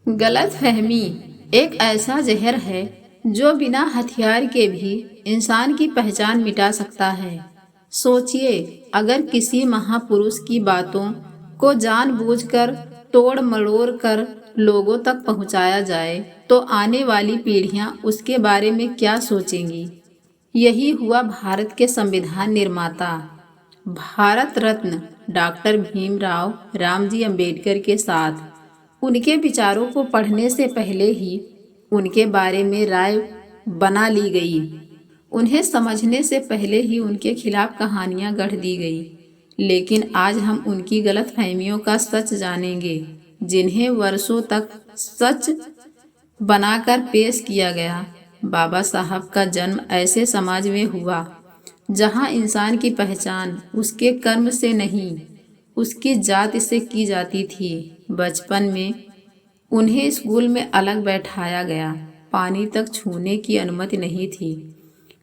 गलतफहमी एक ऐसा जहर है जो बिना हथियार के भी इंसान की पहचान मिटा सकता है। सोचिए, अगर किसी महापुरुष की बातों को जानबूझकर तोड़ मरोड़ कर लोगों तक पहुंचाया जाए तो आने वाली पीढ़ियां उसके बारे में क्या सोचेंगी। यही हुआ भारत के संविधान निर्माता, भारत रत्न डॉक्टर भीमराव रामजी अंबेडकर के साथ। उनके विचारों को पढ़ने से पहले ही उनके बारे में राय बना ली गई। उन्हें समझने से पहले ही उनके खिलाफ कहानियां गढ़ दी गई। लेकिन आज हम उनकी गलतफहमियों का सच जानेंगे, जिन्हें वर्षों तक सच बनाकर पेश किया गया। बाबा साहब का जन्म ऐसे समाज में हुआ जहां इंसान की पहचान उसके कर्म से नहीं, उसकी जात से की जाती थी। बचपन में उन्हें स्कूल में अलग बैठाया गया, पानी तक छूने की अनुमति नहीं थी।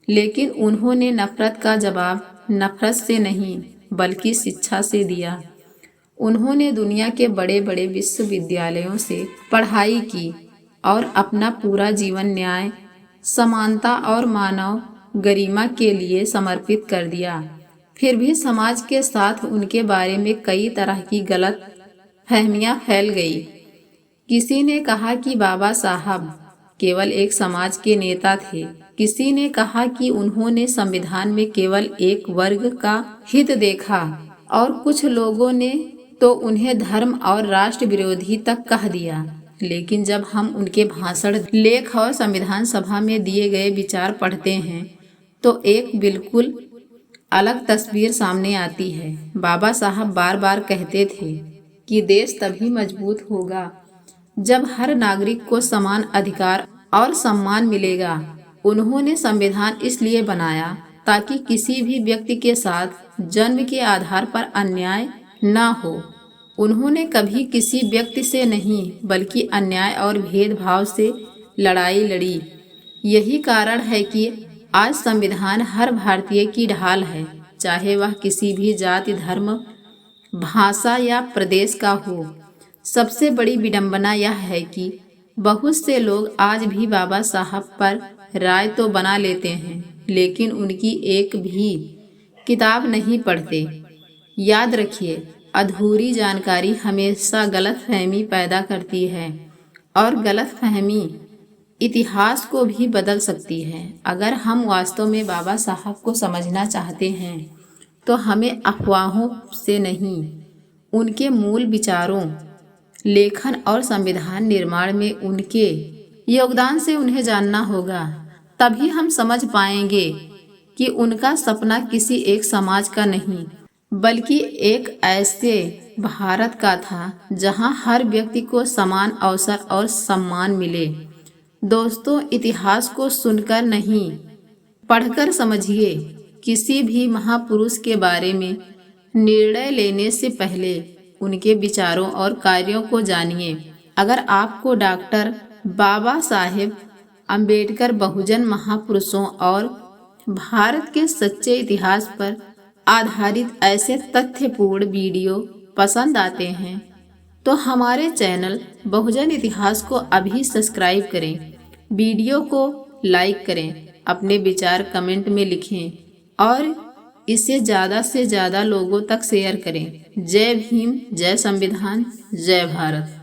लेकिन उन्होंने नफरत का जवाब नफरत से नहीं बल्कि शिक्षा से दिया। उन्होंने दुनिया के बड़े बड़े विश्वविद्यालयों से पढ़ाई की और अपना पूरा जीवन न्याय, समानता और मानव गरिमा के लिए समर्पित कर दिया। फिर भी समाज के साथ उनके बारे में कई तरह की गलत फहमियां फैल गई। किसी ने कहा कि बाबा साहब केवल एक समाज के नेता थे। किसी ने कहा कि उन्होंने संविधान में केवल एक वर्ग का हित देखा और कुछ लोगों ने तो उन्हें धर्म और राष्ट्र विरोधी तक कह दिया। लेकिन जब हम उनके भाषण, लेख और संविधान सभा में दिए गए विचार पढ़ते हैं तो एक बिल्कुल अलग तस्वीर सामने आती है। बाबा साहब बार बार कहते थे कि देश तभी मजबूत होगा जब हर नागरिक को समान अधिकार और सम्मान मिलेगा। उन्होंने संविधान इसलिए बनाया ताकि किसी भी व्यक्ति के साथ जन्म के आधार पर अन्याय न हो। उन्होंने कभी किसी व्यक्ति से नहीं बल्कि अन्याय और भेदभाव से लड़ाई लड़ी। यही कारण है कि आज संविधान हर भारतीय की ढाल है, चाहे वह किसी भी जाति, धर्म, भाषा या प्रदेश का हो। सबसे बड़ी विडंबना यह है कि बहुत से लोग आज भी बाबा साहब पर राय तो बना लेते हैं, लेकिन उनकी एक भी किताब नहीं पढ़ते। याद रखिए, अधूरी जानकारी हमेशा गलतफहमी पैदा करती है और गलतफहमी इतिहास को भी बदल सकती है। अगर हम वास्तव में बाबा साहब को समझना चाहते हैं तो हमें अफवाहों से नहीं, उनके मूल विचारों, लेखन और संविधान निर्माण में उनके योगदान से उन्हें जानना होगा। तभी हम समझ पाएंगे कि उनका सपना किसी एक समाज का नहीं बल्कि एक ऐसे भारत का था जहां हर व्यक्ति को समान अवसर और सम्मान मिले। दोस्तों, इतिहास को सुनकर नहीं, पढ़कर समझिए। किसी भी महापुरुष के बारे में निर्णय लेने से पहले उनके विचारों और कार्यों को जानिए। अगर आपको डॉक्टर बाबा साहेब अंबेडकर, बहुजन महापुरुषों और भारत के सच्चे इतिहास पर आधारित ऐसे तथ्यपूर्ण वीडियो पसंद आते हैं तो हमारे चैनल बहुजन इतिहास को अभी सब्सक्राइब करें, वीडियो को लाइक करें, अपने विचार कमेंट में लिखें और इसे ज़्यादा से ज़्यादा लोगों तक शेयर करें। जय भीम, जय संविधान, जय भारत।